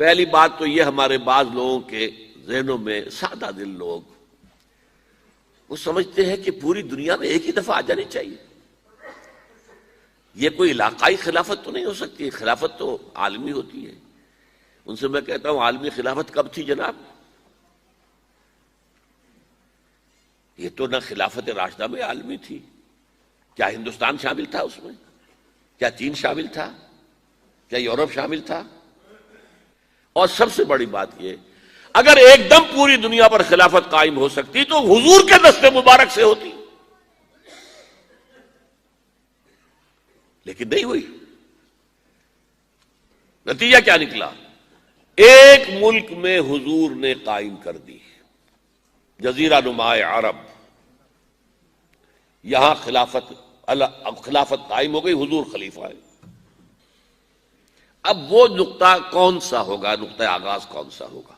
پہلی بات تو یہ ہمارے بعض لوگوں کے ذہنوں میں سادہ دل لوگ وہ سمجھتے ہیں کہ پوری دنیا میں ایک ہی دفعہ آ جانی چاہیے. یہ کوئی علاقائی خلافت تو نہیں ہو سکتی، خلافت تو عالمی ہوتی ہے. ان سے میں کہتا ہوں عالمی خلافت کب تھی جناب؟ یہ تو نہ خلافت راشدہ میں عالمی تھی. کیا ہندوستان شامل تھا اس میں؟ کیا چین شامل تھا؟ کیا یورپ شامل تھا؟ اور سب سے بڑی بات یہ، اگر ایک دم پوری دنیا پر خلافت قائم ہو سکتی تو حضور کے دست مبارک سے ہوتی، لیکن نہیں ہوئی. نتیجہ کیا نکلا؟ ایک ملک میں حضور نے قائم کر دی، جزیرہ نما عرب، یہاں خلافت قائم ہو گئی، حضور خلیفہ ہے. اب وہ نقطہ کون سا ہوگا، نقطہ آغاز کون سا ہوگا؟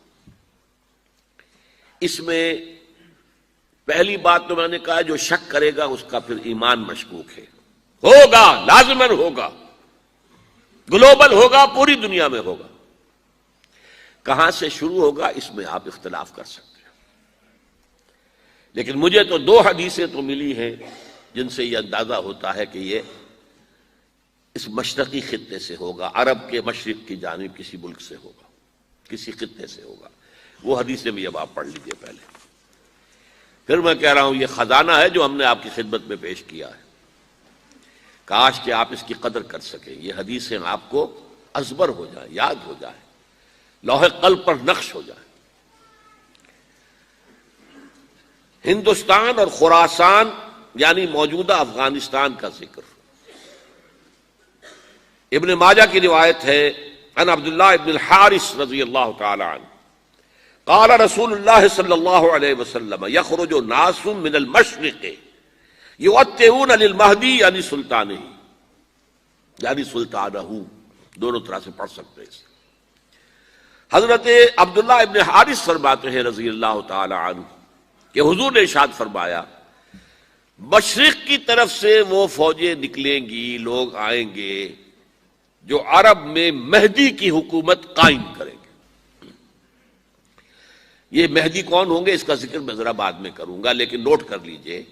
اس میں پہلی بات تو میں نے کہا جو شک کرے گا اس کا پھر ایمان مشکوک ہے. ہوگا، لازماً ہوگا، گلوبل ہوگا، پوری دنیا میں ہوگا. کہاں سے شروع ہوگا اس میں آپ اختلاف کر سکتے ہیں، لیکن مجھے تو دو حدیثیں تو ملی ہیں جن سے یہ اندازہ ہوتا ہے کہ یہ اس مشرقی خطے سے ہوگا، عرب کے مشرق کی جانب کسی ملک سے ہوگا، کسی خطے سے ہوگا. وہ حدیثیں بھی اب آپ پڑھ لیجئے پہلے. پھر میں کہہ رہا ہوں یہ خزانہ ہے جو ہم نے آپ کی خدمت میں پیش کیا ہے، کاش کہ آپ اس کی قدر کر سکیں. یہ حدیثیں آپ کو ازبر ہو جائیں، یاد ہو جائیں، لوح قلب پر نقش ہو جائیں. ہندوستان اور خراسان یعنی موجودہ افغانستان کا ذکر. ابن ماجہ کی روایت ہے عن عبداللہ ابن الحارث رضی اللہ تعالی عنہ قال رسول اللہ صلی اللہ علیہ وسلم یخرج ناس من المشرق یؤتئون للمہدی یعنی سلطانہ، یعنی سلطانہ، دونوں طرح سے پڑھ سکتے ہیں. حضرت عبداللہ ابن حارث فرماتے ہیں رضی اللہ تعالی عنہ کہ حضور نے ارشاد فرمایا مشرق کی طرف سے وہ فوجیں نکلیں گی، لوگ آئیں گے جو عرب میں مہدی کی حکومت قائم کریں گے. یہ مہدی کون ہوں گے اس کا ذکر میں ذرا بعد میں کروں گا، لیکن نوٹ کر لیجئے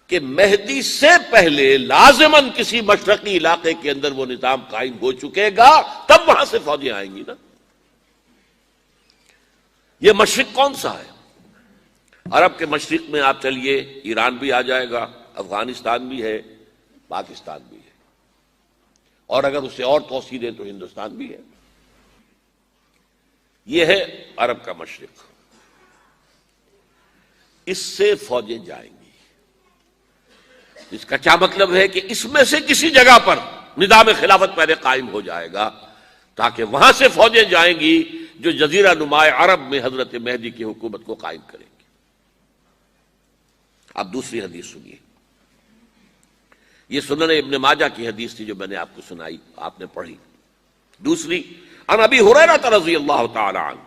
کہ مہدی سے پہلے لازماً کسی مشرقی علاقے کے اندر وہ نظام قائم ہو چکے گا، تب وہاں سے فوجیں آئیں گی نا. یہ مشرق کون سا ہے؟ عرب کے مشرق میں آپ چلیے ایران بھی آ جائے گا، افغانستان بھی ہے، پاکستان بھی ہے، اور اگر اسے اور توسیع دیں تو ہندوستان بھی ہے. یہ ہے عرب کا مشرق. اس سے فوجیں جائیں گی. اس کا کیا مطلب ہے کہ اس میں سے کسی جگہ پر نظام خلافت پہلے قائم ہو جائے گا تاکہ وہاں سے فوجیں جائیں گی جو جزیرہ نما عرب میں حضرت مہدی کی حکومت کو قائم کریں گی. اب دوسری حدیث سنیے. یہ سنن ابن ماجہ کی حدیث تھی جو میں نے آپ کو سنائی، آپ نے پڑھی. دوسری عن ابی ہریرہ رضی اللہ تعالی عنہ،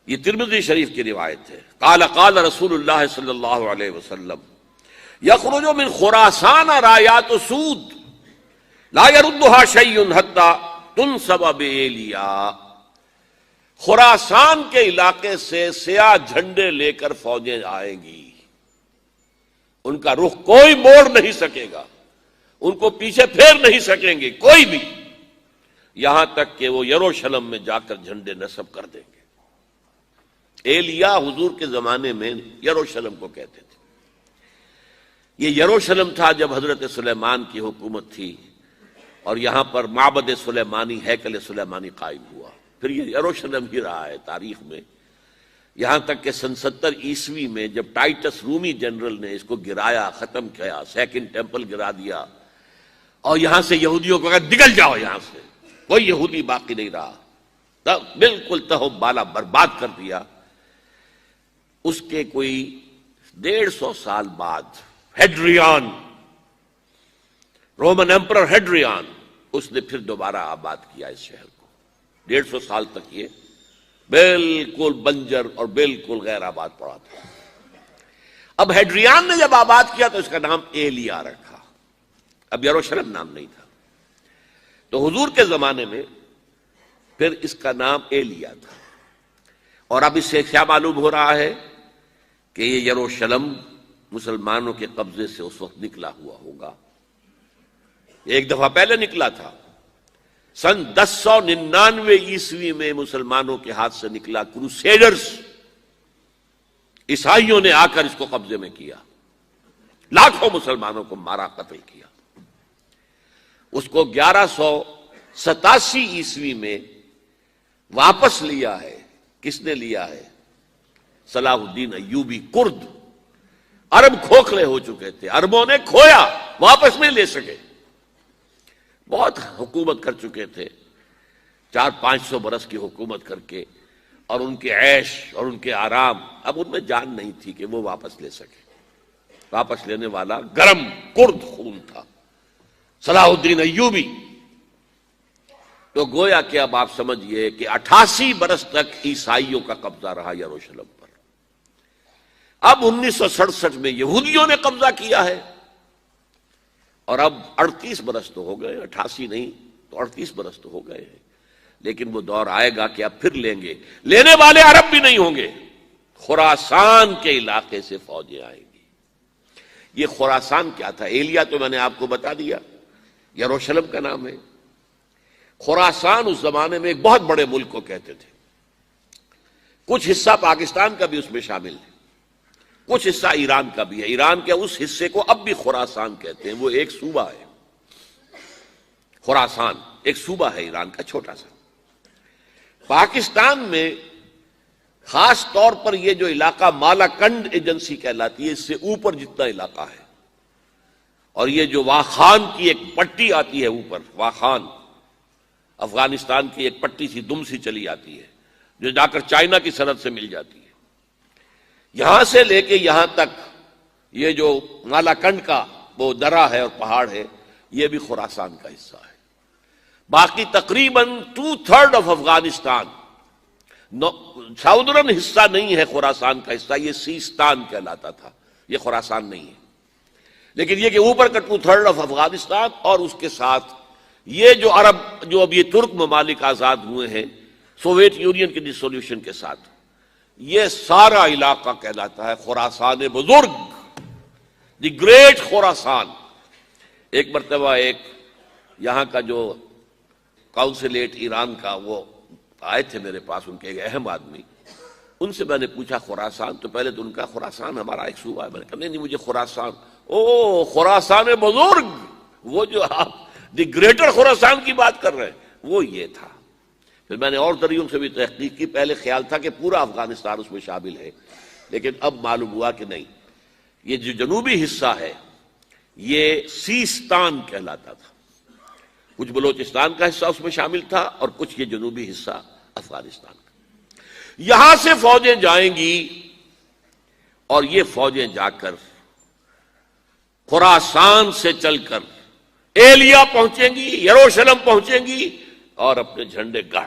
یہ ترمذی شریف کی روایت ہے. قال قال رسول اللہ صلی اللہ علیہ وسلم یخرج من خراسان رایات سود لا يردها شیء حتی تنصب بایلیا. خراسان کے علاقے سے سیاہ جھنڈے لے کر فوجیں آئیں گی، ان کا رخ کوئی موڑ نہیں سکے گا، ان کو پیچھے پھیر نہیں سکیں گے کوئی بھی، یہاں تک کہ وہ یروشلم میں جا کر جھنڈے نصب کر دیں گے. ایلیا حضور کے زمانے میں یروشلم کو کہتے تھے. یہ یروشلم تھا جب حضرت سلیمان کی حکومت تھی اور یہاں پر معبد سلیمانی، ہیکل سلیمانی قائم ہوا. پھر یہ یروشلم ہی رہا ہے تاریخ میں، یہاں تک کہ سن 70 عیسوی میں جب ٹائٹس رومی جنرل نے اس کو گرایا، ختم کیا، سیکنڈ ٹیمپل گرا دیا اور یہاں سے یہودیوں کو کہا نکل جاؤ، یہاں سے کوئی یہودی باقی نہیں رہا، بالکل تہو بالا برباد کر دیا. اس کے کوئی 150 سال بعد ہیڈریان، رومن ایمپرر ہیڈریان، اس نے پھر دوبارہ آباد کیا اس شہر کو. 150 سال تک یہ بالکل بنجر اور بالکل غیر آباد پڑا تھا. اب ہیڈریان نے جب آباد کیا تو اس کا نام ایلیا رکھا، اب یروشلم نام نہیں تھا. تو حضور کے زمانے میں پھر اس کا نام ایلیا تھا. اور اب اس سے کیا معلوم ہو رہا ہے کہ یہ یروشلم مسلمانوں کے قبضے سے اس وقت نکلا ہوا ہوگا. ایک دفعہ پہلے نکلا تھا، سن 1099 عیسوی میں مسلمانوں کے ہاتھ سے نکلا. کروسیڈرز، عیسائیوں نے آ کر اس کو قبضے میں کیا، لاکھوں مسلمانوں کو مارا، قتل کیا. اس کو 1187 عیسوی میں واپس لیا ہے. کس نے لیا ہے؟ صلاح الدین ایوبی. کرد، عرب کھوکھلے ہو چکے تھے، عربوں نے کھویا، واپس نہیں لے سکے. بہت حکومت کر چکے تھے، 400-500 برس کی حکومت کر کے، اور ان کے عیش اور ان کے آرام، اب ان میں جان نہیں تھی کہ وہ واپس لے سکے. واپس لینے والا گرم کرد خون تھا، صلاح الدین ایوبی. تو گویا کہ اب آپ سمجھئے کہ 88 برس تک عیسائیوں کا قبضہ رہا یروشلم پر. اب 1967 میں یہودیوں نے قبضہ کیا ہے، اور اب 38 برس تو ہو گئے، 88 نہیں تو 38 برس تو ہو گئے ہیں. لیکن وہ دور آئے گا کہ اب پھر لیں گے. لینے والے عرب بھی نہیں ہوں گے، خراسان کے علاقے سے فوجیں آئیں گی. یہ خراسان کیا تھا؟ ایلیا تو میں نے آپ کو بتا دیا، یروشلم کا نام ہے. خراسان اس زمانے میں ایک بہت بڑے ملک کو کہتے تھے. کچھ حصہ پاکستان کا بھی اس میں شامل ہے، کچھ حصہ ایران کا بھی ہے. ایران کے اس حصے کو اب بھی خراسان کہتے ہیں. وہ ایک صوبہ ہے، خراسان ایک صوبہ ہے ایران کا، چھوٹا سا. پاکستان میں خاص طور پر یہ جو علاقہ مالاکنڈ ایجنسی کہلاتی ہے، اس سے اوپر جتنا علاقہ ہے، اور یہ جو واخان کی ایک پٹی آتی ہے اوپر، واخان افغانستان کی ایک پٹی سی دم سی چلی آتی ہے جو جا کر چائنا کی سرحد سے مل جاتی ہے. یہاں سے لے کے یہاں تک یہ جو مالاکنڈ کا وہ درہ ہے اور پہاڑ ہے، یہ بھی خراسان کا حصہ ہے. باقی تقریباً 2/3 آف افغانستان ساؤدرن حصہ نہیں ہے خراسان کا حصہ، یہ سیستان کہلاتا تھا، یہ خراسان نہیں ہے. لیکن یہ کہ اوپر کا 2/3 آف افغانستان، اور اس کے ساتھ یہ جو عرب، جو اب یہ ترک ممالک آزاد ہوئے ہیں سوویت یونین کی ڈسولوشن کے ساتھ، یہ سارا علاقہ کہلاتا ہے خراسان بزرگ، دی گریٹ خراسان. ایک مرتبہ ایک یہاں کا جو کاؤنسلیٹ ایران کا، وہ آئے تھے میرے پاس، ان کے ایک اہم آدمی. ان سے میں نے پوچھا خراسان، تو پہلے تو ان کا خراسان ہمارا ایک صوبہ ہے. میں نے کہا نہیں مجھے خراسان، او خراسان بزرگ، وہ جو آپ دی گریٹر خراسان کی بات کر رہے ہیں، وہ یہ تھا. پھر میں نے اور ذریعوں سے بھی تحقیق کی. پہلے خیال تھا کہ پورا افغانستان اس میں شامل ہے، لیکن اب معلوم ہوا کہ نہیں، یہ جو جنوبی حصہ ہے یہ سیستان کہلاتا تھا. کچھ بلوچستان کا حصہ اس میں شامل تھا، اور کچھ یہ جنوبی حصہ افغانستان کا. یہاں سے فوجیں جائیں گی، اور یہ فوجیں جا کر خراسان سے چل کر ایلیا پہنچیں گی، یروشلم پہنچیں گی، اور اپنے جھنڈے گاڑ